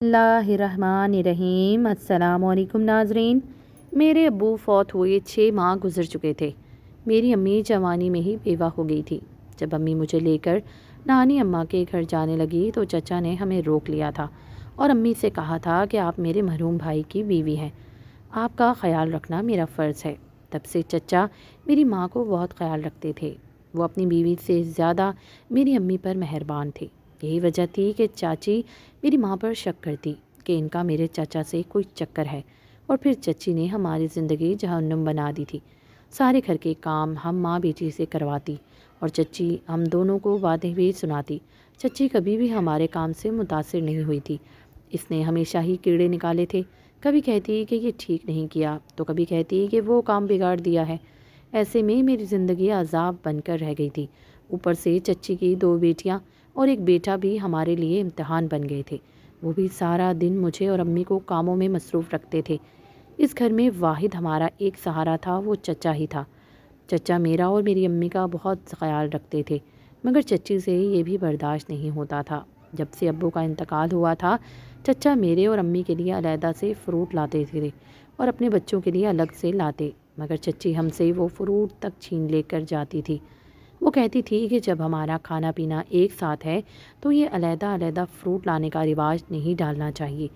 बिस्मिल्लाहिर्रहमानिर्रहीम। अस्सलाम वालेकुम नाज़रीन। मेरे अब्बू फौत हुए 6 माह गुजर चुके थे। मेरी अम्मी जवानी में ही बेवा हो गई थी। जब अम्मी मुझे लेकर नानी अम्मा के घर जाने लगी तो चचा ने हमें रोक लिया था और अम्मी से कहा था कि आप मेरे मरहूम भाई की बीवी हैं, आपका ख्याल रखना मेरा फ़र्ज़ है। तब से चचा मेरी माँ को बहुत ख्याल रखते थे। वो अपनी बीवी से ज़्यादा मेरी अम्मी पर मेहरबान थे। यही वजह थी कि चाची मेरी माँ पर शक करती कि इनका मेरे चाचा से कोई चक्कर है, और फिर चची ने हमारी ज़िंदगी जहन्नुम बना दी थी। सारे घर के काम हम माँ बेटी से करवाती और चची हम दोनों को बातें भी सुनाती। चची कभी भी हमारे काम से मुतासिर नहीं हुई थी। इसने हमेशा ही कीड़े निकाले थे। कभी कहती कि ये ठीक नहीं किया तो कभी कहती कि वो काम बिगाड़ दिया है। ऐसे में मेरी ज़िंदगी अजाब बनकर रह गई थी। ऊपर से चच्ची की 2 बेटियां और एक बेटा भी हमारे लिए इम्तिहान बन गए थे। वो भी सारा दिन मुझे और अम्मी को कामों में मसरूफ़ रखते थे। इस घर में वाहिद हमारा एक सहारा था, वो चचा ही था। चचा मेरा और मेरी अम्मी का बहुत ख्याल रखते थे, मगर चच्ची से ये भी बर्दाश्त नहीं होता था। जब से अब्बू का इंतकाल हुआ था, चचा मेरे और अम्मी के लिए अलहदा से फ़्रूट लाते थे और अपने बच्चों के लिए अलग से लाते, मगर चच्ची हमसे वो फ़्रूट तक छीन लेकर जाती थी। वो कहती थी कि जब हमारा खाना पीना एक साथ है तो ये अलहदा अलहदा फ़्रूट लाने का रिवाज नहीं डालना चाहिए,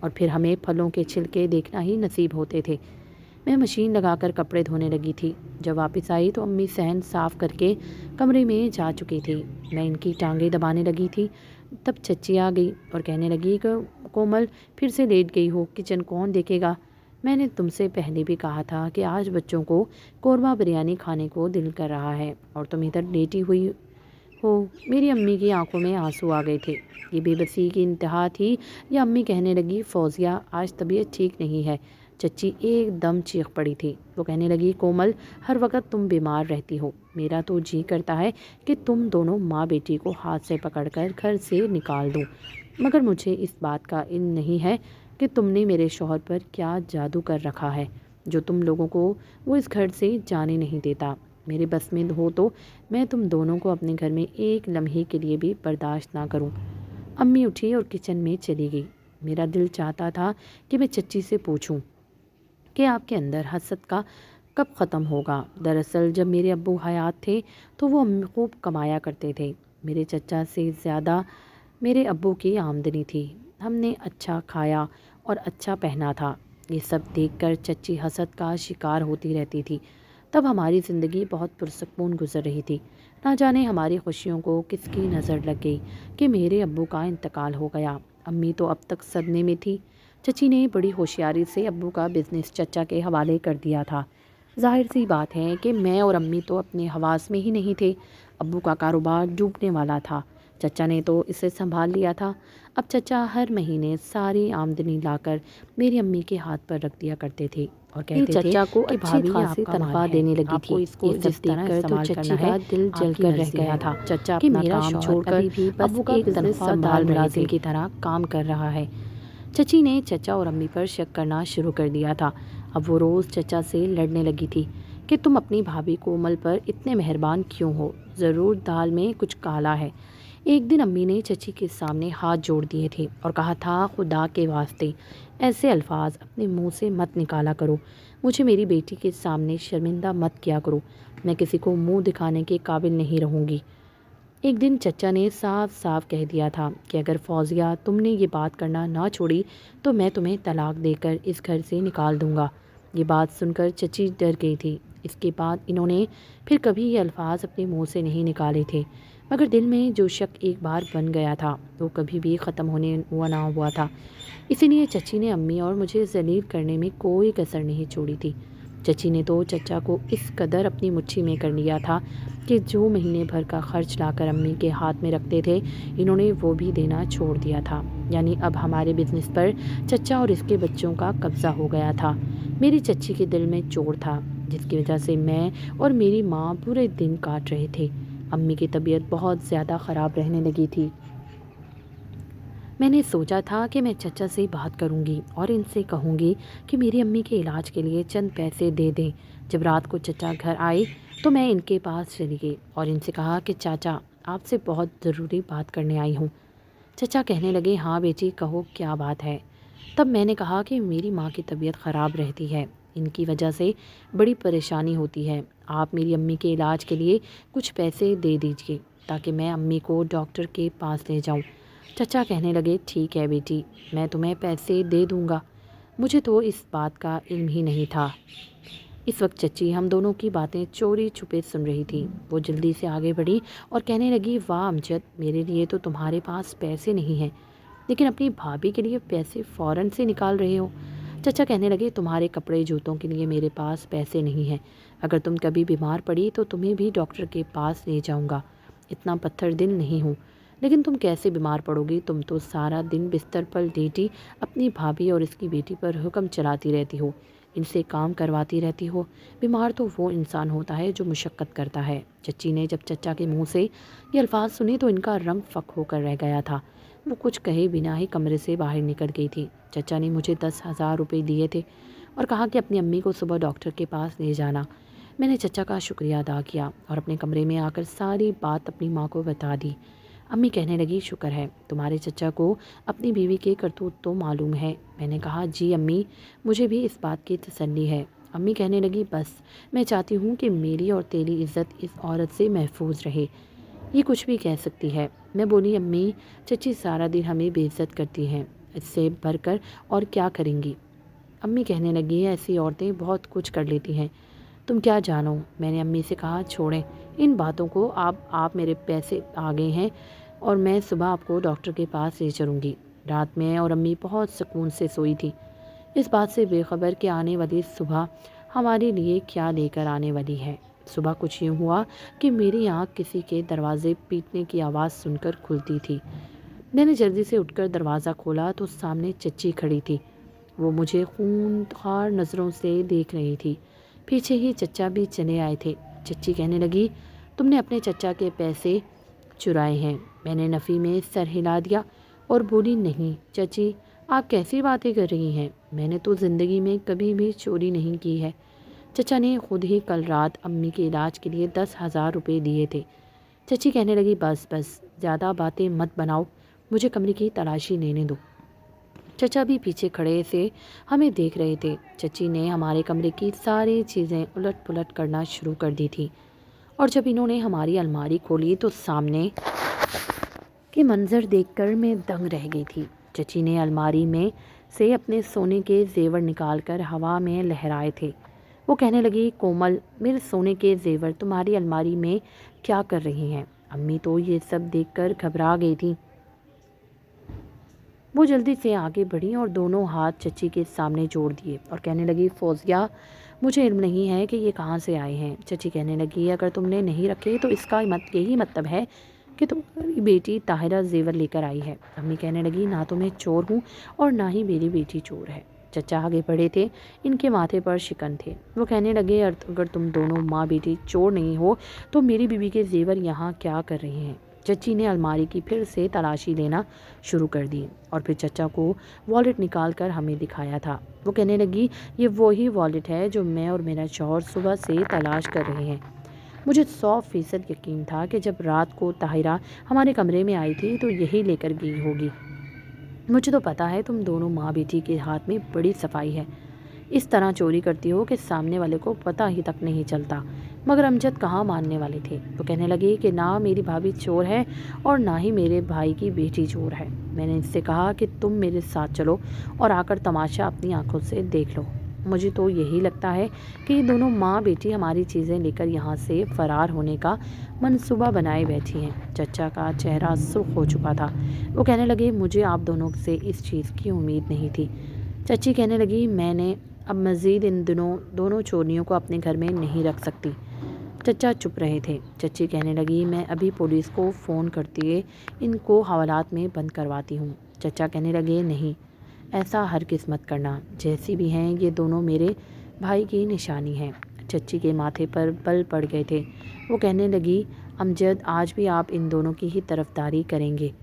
और फिर हमें फलों के छिलके देखना ही नसीब होते थे। मैं मशीन लगाकर कपड़े धोने लगी थी। जब वापस आई तो अम्मी सहन साफ़ करके कमरे में जा चुकी थी। मैं इनकी टांगें दबाने लगी थी, तब चच्ची आ गई और कहने लगी कि कोमल फिर से लेट गई हो, किचन कौन देखेगा। मैंने तुमसे पहले भी कहा था कि आज बच्चों को कोरमा बिरयानी खाने को दिल कर रहा है और तुम इधर लेटी हुई हो। मेरी अम्मी की आंखों में आंसू आ गए थे। ये बेबसी की इंतहा थी। या अम्मी कहने लगी, फौजिया आज तबीयत ठीक नहीं है। चच्ची एकदम चीख पड़ी थी। वो कहने लगी, कोमल हर वक्त तुम बीमार रहती हो, मेरा तो जी करता है कि तुम दोनों माँ बेटी को हाथ से पकड़कर घर से निकाल दूँ, मगर मुझे इस बात का इल्म नहीं है कि तुमने मेरे शौहर पर क्या जादू कर रखा है जो तुम लोगों को वो इस घर से जाने नहीं देता। मेरे बस में हो तो मैं तुम दोनों को अपने घर में एक लम्हे के लिए भी बर्दाश्त ना करूं। अम्मी उठी और किचन में चली गई। मेरा दिल चाहता था कि मैं चच्ची से पूछूं कि आपके अंदर हसद का कब ख़त्म होगा। दरअसल जब मेरे अब्बू हयात थे तो वो अम्मी खूब कमाया करते थे। मेरे चचा से ज़्यादा मेरे अब्बू की आमदनी थी। हमने अच्छा खाया और अच्छा पहना था। ये सब देखकर चच्ची हसद का शिकार होती रहती थी। तब हमारी ज़िंदगी बहुत पुरसकून गुजर रही थी। ना जाने हमारी खुशियों को किसकी नज़र लग गई कि मेरे अब्बू का इंतकाल हो गया। अम्मी तो अब तक सदमे में थी। चची ने बड़ी होशियारी से अब्बू का बिज़नेस चचा के हवाले कर दिया था। जाहिर सी बात है कि मैं और अम्मी तो अपने हवास में ही नहीं थे। अब्बू का कारोबार डूबने वाला था, चचा ने तो इसे संभाल लिया था। अब चचा हर महीने सारी आमदनी लाकर मेरी अम्मी के हाथ पर रख दिया करते थे और कहते थे चचा को कि भाभी खासी तनख्वाह देने लगी थी। इसको जिस देखकर तो चच्ची का दिल जलकर रह गया था। चचा कि मेरा काम छोड़कर भी बस एक तनख्वाह संभाल मुलाजिम की तरह काम कर रहा है। चची ने चचा और अम्मी पर शक करना शुरू कर दिया था। अब वो रोज़ चचा से लड़ने लगी थी कि तुम अपनी भाभी कोमल पर इतने मेहरबान क्यों हो, ज़रूर दाल में कुछ काला है। एक दिन अम्मी ने चची के सामने हाथ जोड़ दिए थे और कहा था, खुदा के वास्ते ऐसे अल्फाज अपने मुंह से मत निकाला करो, मुझे मेरी बेटी के सामने शर्मिंदा मत किया करो, मैं किसी को मुंह दिखाने के काबिल नहीं रहूँगी। एक दिन चचा ने साफ साफ कह दिया था कि अगर फौजिया तुमने ये बात करना ना छोड़ी तो मैं तुम्हें तलाक देकर इस घर से निकाल दूंगा। ये बात सुनकर चची डर गई थी। इसके बाद इन्होंने फिर कभी ये अल्फाज अपने मुंह से नहीं निकाले थे, मगर दिल में जो शक एक बार बन गया था वो कभी भी ख़त्म होने हुआ ना हुआ था। इसीलिए चची ने अम्मी और मुझे जलील करने में कोई कसर नहीं छोड़ी थी। चची ने तो चचा को इस कदर अपनी मुट्ठी में कर लिया था कि जो महीने भर का खर्च लाकर अम्मी के हाथ में रखते थे, इन्होंने वो भी देना छोड़ दिया था। यानी अब हमारे बिजनेस पर चचा और इसके बच्चों का कब्ज़ा हो गया था। मेरी चच्ची के दिल में चोट था, जिसकी वजह से मैं और मेरी माँ पूरे दिन काट रहे थे। अम्मी की तबीयत बहुत ज़्यादा ख़राब रहने लगी थी। मैंने सोचा था कि मैं चचा से बात करूंगी और इनसे कहूंगी कि मेरी अम्मी के इलाज के लिए चंद पैसे दे दें। जब रात को चचा घर आए तो मैं इनके पास चली गई और इनसे कहा कि चाचा, आपसे बहुत ज़रूरी बात करने आई हूँ। चचा कहने लगे, हाँ बेटी कहो क्या बात है। तब मैंने कहा कि मेरी माँ की तबीयत ख़राब रहती है, इनकी वजह से बड़ी परेशानी होती है। आप मेरी अम्मी के इलाज के लिए कुछ पैसे दे दीजिए ताकि मैं अम्मी को डॉक्टर के पास ले जाऊं। चचा कहने लगे, ठीक है बेटी, मैं तुम्हें पैसे दे दूंगा। मुझे तो इस बात का इल्म ही नहीं था। इस वक्त चची हम दोनों की बातें चोरी छुपे सुन रही थी। वो जल्दी से आगे बढ़ी और कहने लगी, वाह अमजद, मेरे लिए तो तुम्हारे पास पैसे नहीं हैं, लेकिन अपनी भाभी के लिए पैसे फ़ौरन से निकाल रहे हो। चचा कहने लगे, तुम्हारे कपड़े जूतों के लिए मेरे पास पैसे नहीं हैं। अगर तुम कभी बीमार पड़ी तो तुम्हें भी डॉक्टर के पास ले जाऊंगा। इतना पत्थर दिल नहीं हूँ। लेकिन तुम कैसे बीमार पड़ोगी? तुम तो सारा दिन बिस्तर पर लेटी अपनी भाभी और इसकी बेटी पर हुक्म चलाती रहती हो, इनसे काम करवाती रहती हो। बीमार तो वो इंसान होता है जो मुशक्क़त करता है। चच्ची ने जब चचा के मुंह से ये अल्फाज सुने तो इनका रंग फ़क होकर रह गया था। वो कुछ कहे बिना ही कमरे से बाहर निकल गई थी। चचा ने मुझे 10,000 रुपये दिए थे और कहा कि अपनी अम्मी को सुबह डॉक्टर के पास ले जाना। मैंने चचा का शुक्रिया अदा किया और अपने कमरे में आकर सारी बात अपनी माँ को बता दी। अम्मी कहने लगी, शुक्र है तुम्हारे चचा को अपनी बीवी के करतूत तो मालूम है। मैंने कहा, जी अम्मी, मुझे भी इस बात की तसल्ली है। अम्मी कहने लगी, बस मैं चाहती हूँ कि मेरी और तेरी इज़्ज़त इस औरत से महफूज रहे, ये कुछ भी कह सकती है। मैं बोली, अम्मी चची सारा दिन हमें बेइज्जत करती हैं, इससे बढ़कर और क्या करेंगी। अम्मी कहने लगी, ऐसी औरतें बहुत कुछ कर लेती हैं, तुम क्या जानो। मैंने अम्मी से कहा, छोड़ें इन बातों को, आप मेरे पैसे आ गए हैं और मैं सुबह आपको डॉक्टर के पास ले चलूँगी। रात में और अम्मी बहुत सुकून से सोई थी, इस बात से बेखबर कि आने वाली सुबह हमारे लिए क्या लेकर आने वाली है। सुबह कुछ यूँ हुआ कि मेरी आँख किसी के दरवाज़े पीटने की आवाज़ सुनकर खुलती थी। मैंने जल्दी से उठकर दरवाज़ा खोला तो सामने चच्ची खड़ी थी। वो मुझे खूंखार नज़रों से देख रही थी। पीछे ही चचा भी चले आए थे। चच्ची कहने लगी, तुमने अपने चचा के पैसे चुराए हैं। मैंने नफ़ी में सर हिला दिया और बोली, नहीं चची, आप कैसी बातें कर रही हैं, मैंने तो ज़िंदगी में कभी भी चोरी नहीं की है। चचा ने खुद ही कल रात अम्मी के इलाज के लिए 10,000 रुपये दिए थे। चची कहने लगी, बस बस ज़्यादा बातें मत बनाओ, मुझे कमरे की तलाशी लेने दो। चचा भी पीछे खड़े से हमें देख रहे थे। चची ने हमारे कमरे की सारी चीज़ें उलट पुलट करना शुरू कर दी थी और जब इन्होंने हमारी अलमारी खोली तो सामने के मंजर देखकर मैं दंग रह गई थी। चची ने अलमारी में से अपने सोने के जेवर निकालकर हवा में लहराए थे। वो कहने लगी, कोमल, मेरे सोने के जेवर तुम्हारी अलमारी में क्या कर रही हैं? अम्मी तो ये सब देखकर घबरा गई थी। वो जल्दी से आगे बढ़ी और दोनों हाथ चची के सामने जोड़ दिए और कहने लगी, फौजिया, मुझे इल्म नहीं है कि ये कहाँ से आए हैं। चची कहने लगी, अगर तुमने नहीं रखे तो इसका यही मतलब है कि तुम्हारी बेटी ताहिरा जेवर लेकर आई है। अम्मी कहने लगी, ना तो मैं चोर हूँ और ना ही मेरी बेटी चोर है। चचा आगे बढ़े थे, इनके माथे पर शिकन थे। वो कहने लगे, अगर तुम दोनों माँ बेटी चोर नहीं हो तो मेरी बीवी के जेवर यहाँ क्या कर रहे हैं? चची ने अलमारी की फिर से तलाशी लेना शुरू कर दी और फिर चचा को वॉलेट निकाल कर हमें दिखाया था। वो कहने लगी, ये वही वॉलेट है जो मैं और मेरा शौहर सुबह से तलाश कर रहे हैं। मुझे 100% यकीन था कि जब रात को ताहिरा हमारे कमरे में आई थी तो यही लेकर गई होगी। मुझे तो पता है तुम दोनों माँ बेटी के हाथ में बड़ी सफाई है, इस तरह चोरी करती हो कि सामने वाले को पता ही तक नहीं चलता। मगर अमजद कहाँ मानने वाले थे। वो कहने लगे कि ना मेरी भाभी चोर है और ना ही मेरे भाई की बेटी चोर है। मैंने इससे कहा कि तुम मेरे साथ चलो और आकर तमाशा अपनी आंखों से देख लो। मुझे तो यही लगता है कि ये दोनों माँ बेटी हमारी चीज़ें लेकर यहाँ से फ़रार होने का मंसूबा बनाए बैठी हैं। चचा का चेहरा सुर्ख हो चुका था। वो कहने लगे, मुझे आप दोनों से इस चीज़ की उम्मीद नहीं थी। चची कहने लगी, मैंने अब मज़ीद इन दिनों दोनों चोरियों को अपने घर में नहीं रख सकती। चचा चुप रहे थे। चची कहने लगी, मैं अभी पुलिस को फ़ोन करती इनको हवालात में बंद करवाती हूँ। चचा कहने लगे, नहीं, ऐसा हरगिज़ मत करना, जैसी भी हैं ये दोनों मेरे भाई की निशानी है। चची के माथे पर बल पड़ गए थे। वो कहने लगी, अमजद, आज भी आप इन दोनों की ही तरफदारी करेंगे?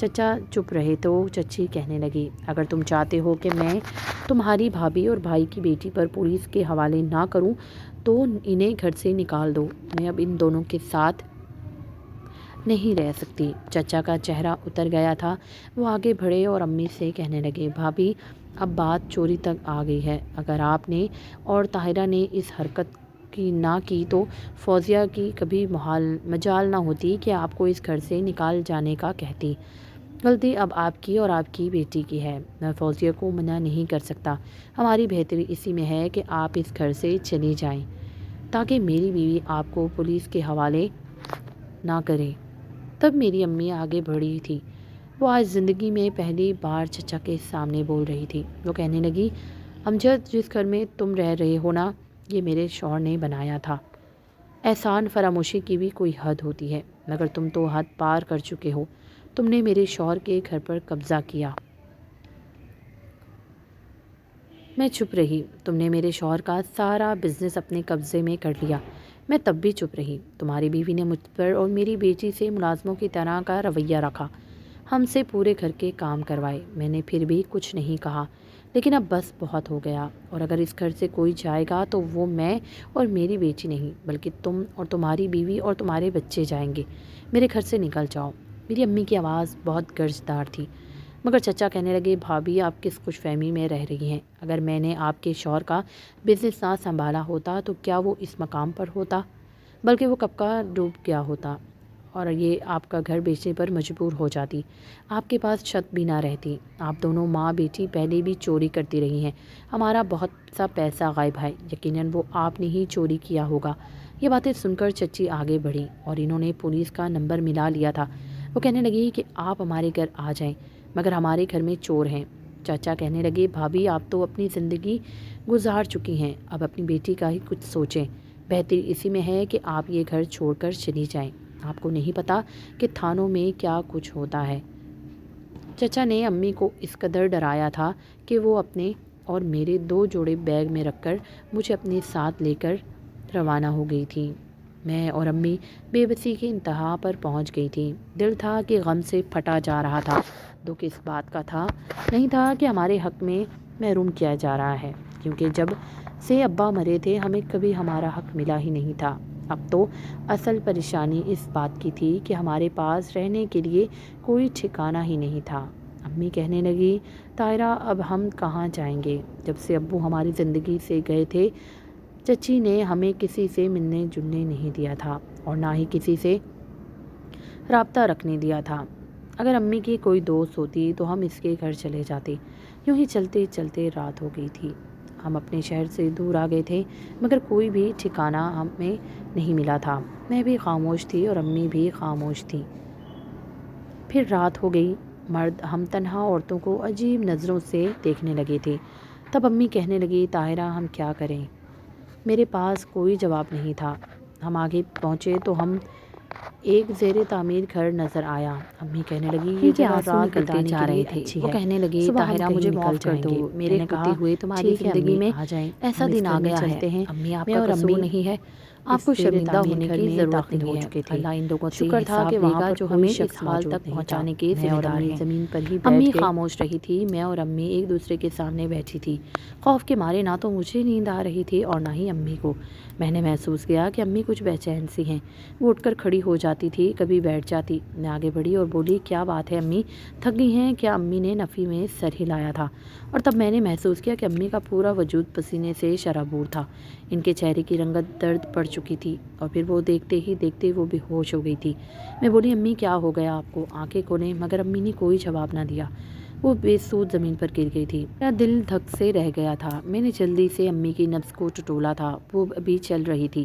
चचा चुप रहे तो चची कहने लगी, अगर तुम चाहते हो कि मैं तुम्हारी भाभी और भाई की बेटी पर पुलिस के हवाले ना करूं तो इन्हें घर से निकाल दो। मैं अब इन दोनों के साथ نہیں رہ سکتی۔ چچا کا چہرہ اتر گیا تھا۔ وہ آگے بڑھے اور امی سے کہنے لگے، بھابھی اب بات چوری تک آ گئی ہے۔ اگر آپ نے اور طاہرہ نے اس حرکت کی نہ کی تو فوزیہ کی کبھی مجال نہ ہوتی کہ آپ کو اس گھر سے نکال جانے کا کہتی۔ غلطی اب آپ کی اور آپ کی بیٹی کی ہے۔ میں فوزیہ کو منع نہیں کر سکتا۔ ہماری بہتری اسی میں ہے کہ آپ اس گھر سے چلی جائیں تاکہ میری بیوی آپ کو پولیس کے حوالے نہ کرے۔ تب میری امی آگے بڑھی تھی۔ وہ آج زندگی میں پہلی بار چچا کے سامنے بول رہی تھی۔ وہ کہنے لگی، امجد، جس گھر میں تم رہ رہے ہو نا، یہ میرے شوہر نے بنایا تھا۔ احسان فراموشی کی بھی کوئی حد ہوتی ہے، مگر تم تو حد پار کر چکے ہو۔ تم نے میرے شوہر کے گھر پر قبضہ کیا۔ میں چپ رہی۔ تم نے میرے شوہر کا سارا بزنس اپنے قبضے میں کر لیا۔ میں تب بھی چپ رہی۔ تمہاری بیوی نے مجھ پر اور میری بیٹی سے ملازموں کی طرح کا رویہ رکھا، ہم سے پورے گھر کے کام کروائے۔ میں نے پھر بھی کچھ نہیں کہا، لیکن اب بس بہت ہو گیا، اور اگر اس گھر سے کوئی جائے گا تو وہ میں اور میری بیٹی نہیں، بلکہ تم اور تمہاری بیوی اور تمہارے بچے جائیں گے۔ میرے گھر سے نکل جاؤ۔ میری امی کی آواز بہت گرجدار تھی، مگر چچا کہنے لگے، بھابھی آپ کس خوش فہمی میں رہ رہی ہیں؟ اگر میں نے آپ کے شوہر کا بزنس نہ سنبھالا ہوتا تو کیا وہ اس مقام پر ہوتا؟ بلکہ وہ کب کا ڈوب گیا ہوتا، اور یہ آپ کا گھر بیچنے پر مجبور ہو جاتی۔ آپ کے پاس چھت بھی نہ رہتی۔ آپ دونوں ماں بیٹی پہلے بھی چوری کرتی رہی ہیں۔ ہمارا بہت سا پیسہ غائب ہے، یقیناً وہ آپ نے ہی چوری کیا ہوگا۔ یہ باتیں سن کر چچی آگے بڑھی اور انہوں نے پولیس کا نمبر ملا لیا تھا۔ وہ کہنے لگی کہ آپ ہمارے گھر آ جائیں، مگر ہمارے گھر میں چور ہیں۔ چاچا کہنے لگے، بھابھی آپ تو اپنی زندگی گزار چکی ہیں، اب اپنی بیٹی کا ہی کچھ سوچیں۔ بہتری اسی میں ہے کہ آپ یہ گھر چھوڑ کر چلی جائیں۔ آپ کو نہیں پتہ کہ تھانوں میں کیا کچھ ہوتا ہے۔ چچا نے امی کو اس قدر ڈرایا تھا کہ وہ اپنے اور میرے 2 جوڑے بیگ میں رکھ کر مجھے اپنے ساتھ لے کر روانہ ہو گئی تھی۔ میں اور امی بے بسی کی انتہا پر پہنچ گئی تھی۔ دل تھا کہ غم سے پھٹا جا رہا تھا۔ دکھ اس بات کا تھا نہیں تھا کہ ہمارے حق میں محروم کیا جا رہا ہے، کیونکہ جب سے ابا مرے تھے ہمیں کبھی ہمارا حق ملا ہی نہیں تھا۔ اب تو اصل پریشانی اس بات کی تھی کہ ہمارے پاس رہنے کے لیے کوئی ٹھکانہ ہی نہیں تھا۔ امی کہنے لگی، طاہرہ اب ہم کہاں جائیں گے؟ جب سے ابو ہماری زندگی سے گئے تھے، چچی نے ہمیں کسی سے ملنے جلنے نہیں دیا تھا اور نہ ہی کسی سے رابطہ رکھنے دیا تھا۔ اگر امی کی کوئی دوست ہوتی تو ہم اس کے گھر چلے جاتے۔ یوں ہی چلتے چلتے رات ہو گئی تھی۔ ہم اپنے شہر سے دور آ گئے تھے، مگر کوئی بھی ٹھکانہ ہمیں نہیں ملا تھا۔ میں بھی خاموش تھی اور امی بھی خاموش تھی۔ پھر رات ہو گئی۔ مرد ہم تنہا عورتوں کو عجیب نظروں سے دیکھنے لگے تھے۔ تب امی کہنے لگی، طاہرہ ہم کیا کریں؟ میرے پاس کوئی جواب نہیں تھا۔ ہم آگے پہنچے تو ہم ایک زیر تعمیر گھر نظر آیا۔ امی کہنے لگی، یہ جگہ رات بتانے کے لیے اچھی ہے۔ وہ کہنے لگی، طاہرہ مجھے معاف کر دو، میرے ہوتے ہوئے تمہاری زندگی میں ایسا دن آ گیا ہے۔ امی آپ کا قصور نہیں ہے، آپ کو شرمندہ ہونے کی ضرورت نہیں ہے۔ اللہ ان لوگوں سے شکر تھا کہ وہاں پر جو ہمیں اس حال تک پہنچانے کے ذمہ دار ہیں۔ زمین پر ہی امی خاموش رہی تھی۔ میں اور امی ایک دوسرے کے سامنے بیٹھی تھی۔ خوف کے مارے نہ تو مجھے نیند آ رہی تھی اور نہ ہی امی کو۔ میں نے محسوس کیا کہ امی کچھ بے چین سی ہیں۔ وہ اٹھ کر کھڑی ہو جاتی تھی، کبھی بیٹھ جاتی۔ میں آگے بڑھی اور بولی، کیا بات ہے امی، تھک گئی ہیں کیا؟ امی نے نفی میں سر ہلایا تھا، اور تب میں نے محسوس کیا کہ امی کا پورا وجود پسینے سے شرابور تھا۔ ان کے چہرے کی رنگت درد پڑ چکی تھی اور پھر وہ دیکھتے ہی دیکھتے وہ بے ہوش ہو گئی تھی۔ میں بولی، امی کیا ہو گیا آپ کو؟ آنکھیں کھولیں، مگر امی نے کوئی جواب نہ دیا۔ وہ بے سود زمین پر گر گئی تھی۔ میرا دل دھک سے رہ گیا تھا۔ میں نے جلدی سے امی کی نبض کو ٹٹولا تھا، وہ ابھی چل رہی تھی۔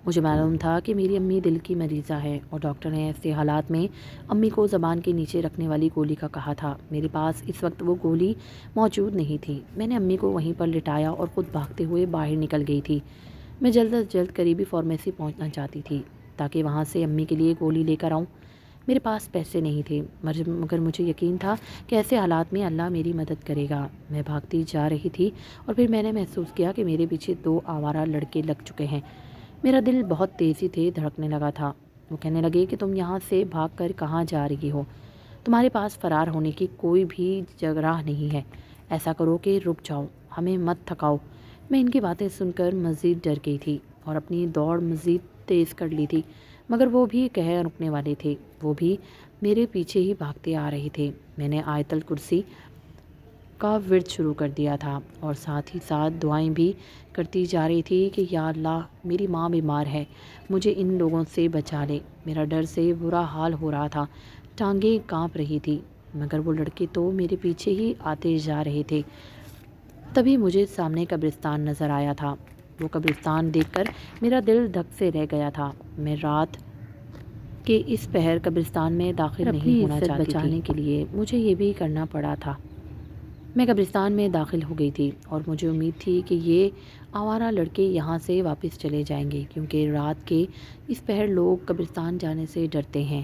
مجھے معلوم تھا کہ میری امی دل کی مریضہ ہے اور ڈاکٹر نے ایسے حالات میں امی کو زبان کے نیچے رکھنے والی گولی کا کہا تھا۔ میرے پاس اس وقت وہ گولی موجود نہیں تھی۔ میں نے امی کو وہیں پر لٹایا اور خود بھاگتے ہوئے باہر نکل گئی تھی۔ میں جلد از جلد قریبی فارمیسی پہنچنا چاہتی تھی تاکہ وہاں سے امی کے لیے گولی لے کر آؤں۔ میرے پاس پیسے نہیں تھے، مگر مجھے یقین تھا کہ ایسے حالات میں اللہ میری مدد کرے گا۔ میں بھاگتی جا رہی تھی اور پھر میں نے محسوس کیا کہ میرے پیچھے 2 آوارہ لڑکے لگ چکے ہیں۔ میرا دل بہت تیزی سے دھڑکنے لگا تھا۔ وہ کہنے لگے کہ تم یہاں سے بھاگ کر کہاں جا رہی ہو؟ تمہارے پاس فرار ہونے کی کوئی بھی راہ نہیں ہے۔ ایسا کرو کہ رک جاؤ، ہمیں مت تھکاؤ۔ میں ان کی باتیں سن کر مزید ڈر گئی تھی اور اپنی دوڑ مزید تیز کر لی تھی، مگر وہ بھی کہہ رکنے والے تھے، وہ بھی میرے پیچھے ہی بھاگتے آ رہے تھے۔ میں نے آیت الکرسی کا ورد شروع کر دیا تھا اور ساتھ ہی ساتھ دعائیں بھی کرتی جا رہی تھی کہ یا اللہ میری ماں بیمار ہے، مجھے ان لوگوں سے بچا لے۔ میرا ڈر سے برا حال ہو رہا تھا، ٹانگیں کانپ رہی تھی، مگر وہ لڑکے تو میرے پیچھے ہی آتے جا رہے تھے۔ تبھی مجھے سامنے قبرستان نظر آیا تھا۔ وہ قبرستان دیکھ کر میرا دل دھک سے رہ گیا تھا۔ میں رات کے اس پہر قبرستان میں داخل نہیں ہونا چاہتی تھی۔ بچانے کے لیے مجھے یہ بھی کرنا پڑا تھا۔ میں قبرستان میں داخل ہو گئی تھی اور مجھے امید تھی کہ یہ آوارہ لڑکے یہاں سے واپس چلے جائیں گے، کیونکہ رات کے اس پہر لوگ قبرستان جانے سے ڈرتے ہیں۔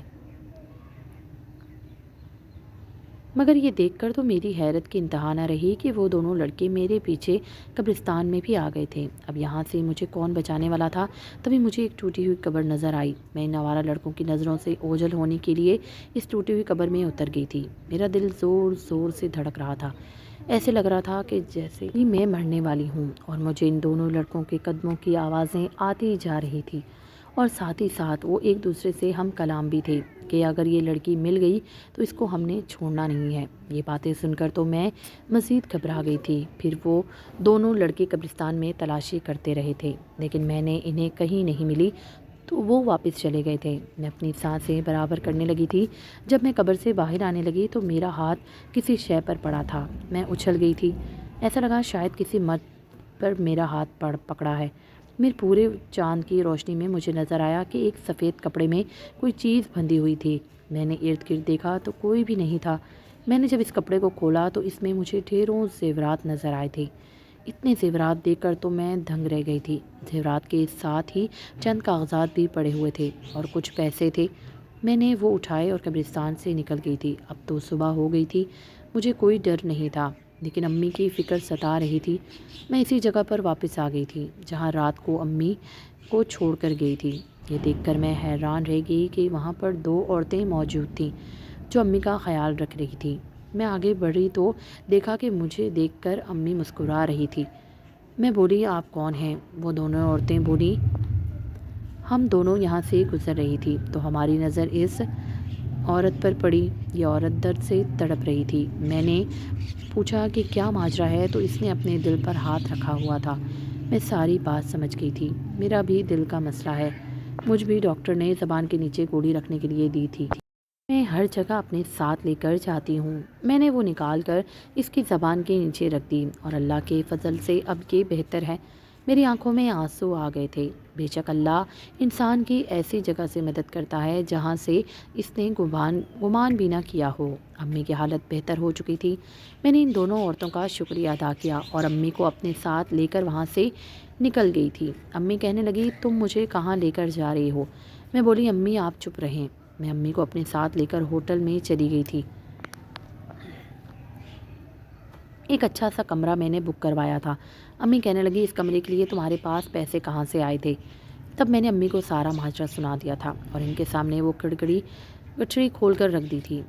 مگر یہ دیکھ کر تو میری حیرت کی انتہا نہ رہی کہ وہ دونوں لڑکے میرے پیچھے قبرستان میں بھی آ گئے تھے۔ اب یہاں سے مجھے کون بچانے والا تھا؟ تبھی مجھے ایک ٹوٹی ہوئی قبر نظر آئی۔ میں ان آوارہ لڑکوں کی نظروں سے اوجھل ہونے کے لیے اس ٹوٹی ہوئی قبر میں اتر گئی تھی۔ میرا دل زور زور سے دھڑک رہا تھا، ایسے لگ رہا تھا کہ جیسے ہی میں مرنے والی ہوں، اور مجھے ان دونوں لڑکوں کے قدموں کی آوازیں آتی جا رہی تھی، اور ساتھ ہی ساتھ وہ ایک دوسرے سے ہم کلام بھی تھے کہ اگر یہ لڑکی مل گئی تو اس کو ہم نے چھوڑنا نہیں ہے۔ یہ باتیں سن کر تو میں مزید گھبرا گئی تھی۔ پھر وہ دونوں لڑکے قبرستان میں تلاشی کرتے رہے تھے، لیکن میں نے انہیں کہیں نہیں ملی تو وہ واپس چلے گئے تھے۔ میں اپنی سانسیں برابر کرنے لگی تھی۔ جب میں قبر سے باہر آنے لگی تو میرا ہاتھ کسی شے پر پڑا تھا۔ میں اچھل گئی تھی، ایسا لگا شاید کسی مرد پر میرا ہاتھ پکڑا ہے۔ میرے پورے چاند کی روشنی میں مجھے نظر آیا کہ ایک سفید کپڑے میں کوئی چیز بندھی ہوئی تھی۔ میں نے ارد گرد دیکھا تو کوئی بھی نہیں تھا۔ میں نے جب اس کپڑے کو کھولا تو اس میں مجھے ڈھیروں زیورات نظر آئے تھے۔ اتنے زیورات دیکھ کر تو میں دنگ رہ گئی تھی۔ زیورات کے ساتھ ہی چند کاغذات بھی پڑے ہوئے تھے اور کچھ پیسے تھے۔ میں نے وہ اٹھائے اور قبرستان سے نکل گئی تھی۔ اب تو صبح ہو گئی تھی، مجھے کوئی ڈر نہیں تھا، لیکن امی کی فکر ستا رہی تھی۔ میں اسی جگہ پر واپس آ گئی تھی جہاں رات کو امی کو چھوڑ کر گئی تھی۔ یہ دیکھ کر میں حیران رہ گئی کہ وہاں پر دو عورتیں موجود تھیں جو امی کا خیال رکھ رہی تھی۔ میں آگے بڑھی تو دیکھا کہ مجھے دیکھ کر امی مسکرا رہی تھی۔ میں بولی آپ کون ہیں؟ وہ دونوں عورتیں بولی ہم دونوں یہاں سے گزر رہی تھی تو ہماری نظر اس عورت پر پڑی۔ یہ عورت درد سے تڑپ رہی تھی۔ میں نے پوچھا کہ کیا ماجرا ہے تو اس نے اپنے دل پر ہاتھ رکھا ہوا تھا۔ میں ساری بات سمجھ گئی تھی۔ میرا بھی دل کا مسئلہ ہے، مجھ بھی ڈاکٹر نے زبان کے نیچے گولی رکھنے کے لیے دی تھی۔ میں ہر جگہ اپنے ساتھ لے کر جاتی ہوں۔ میں نے وہ نکال کر اس کی زبان کے نیچے رکھ دی اور اللہ کے فضل سے اب یہ بہتر ہے۔ میری آنکھوں میں آنسو آ گئے تھے۔ بے شک اللہ انسان کی ایسی جگہ سے مدد کرتا ہے جہاں سے اس نے گمان بھی نہ کیا ہو۔ امی کی حالت بہتر ہو چکی تھی۔ میں نے ان دونوں عورتوں کا شکریہ ادا کیا اور امی کو اپنے ساتھ لے کر وہاں سے نکل گئی تھی۔ امی کہنے لگی تم مجھے کہاں لے کر جا رہی ہو؟ میں بولی امی آپ چپ رہیں۔ میں امی کو اپنے ساتھ لے کر ہوٹل میں چلی گئی تھی۔ ایک اچھا سا کمرہ میں نے بک کروایا تھا۔ امی کہنے لگی اس کمرے کے لیے تمہارے پاس پیسے کہاں سے آئے تھے؟ تب میں نے امی کو سارا ماجرا سنا دیا تھا اور ان کے سامنے وہ گٹھڑی کھول کر رکھ دی تھی۔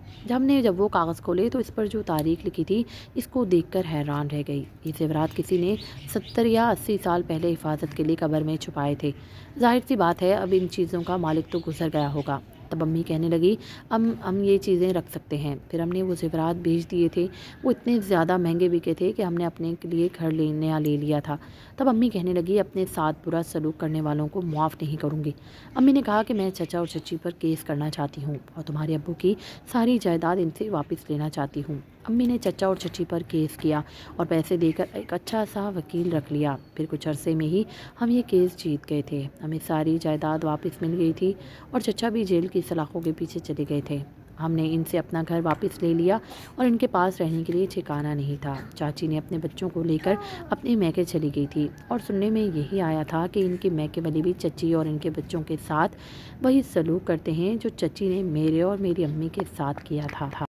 جب وہ کاغذ کھولے تو اس پر جو تاریخ لکھی تھی اس کو دیکھ کر حیران رہ گئی۔ یہ زیورات کسی نے 70 یا 80 سال پہلے حفاظت کے لیے قبر میں چھپائے تھے۔ ظاہر سی بات ہے اب ان چیزوں کا مالک تو گزر گیا ہوگا۔ تب امی کہنے لگی ہم یہ چیزیں رکھ سکتے ہیں۔ پھر ہم نے وہ زیورات بیچ دیے تھے، وہ اتنے زیادہ مہنگے بکے تھے کہ ہم نے اپنے لیے گھر نیا لے لیا تھا۔ تب امی کہنے لگی اپنے ساتھ برا سلوک کرنے والوں کو معاف نہیں کروں گی۔ امی نے کہا کہ میں چچا اور چچی پر کیس کرنا چاہتی ہوں اور تمہارے ابو کی ساری جائیداد ان سے واپس لینا چاہتی ہوں۔ امی نے چچا اور چچی پر کیس کیا اور پیسے دے کر ایک اچھا سا وکیل رکھ لیا۔ پھر کچھ عرصے میں ہی ہم یہ کیس جیت گئے تھے۔ ہمیں ساری جائیداد واپس مل گئی تھی اور چچا بھی جیل کی سلاخوں کے پیچھے چلے گئے تھے۔ ہم نے ان سے اپنا گھر واپس لے لیا اور ان کے پاس رہنے کے لیے ٹھکانہ نہیں تھا۔ چاچی نے اپنے بچوں کو لے کر اپنے میکے چلی گئی تھی اور سننے میں یہی آیا تھا کہ ان کے میکے والے بھی چچی اور ان کے بچوں کے ساتھ وہی سلوک کرتے ہیں جو چچی نے میرے اور میری امی کے ساتھ کیا تھا۔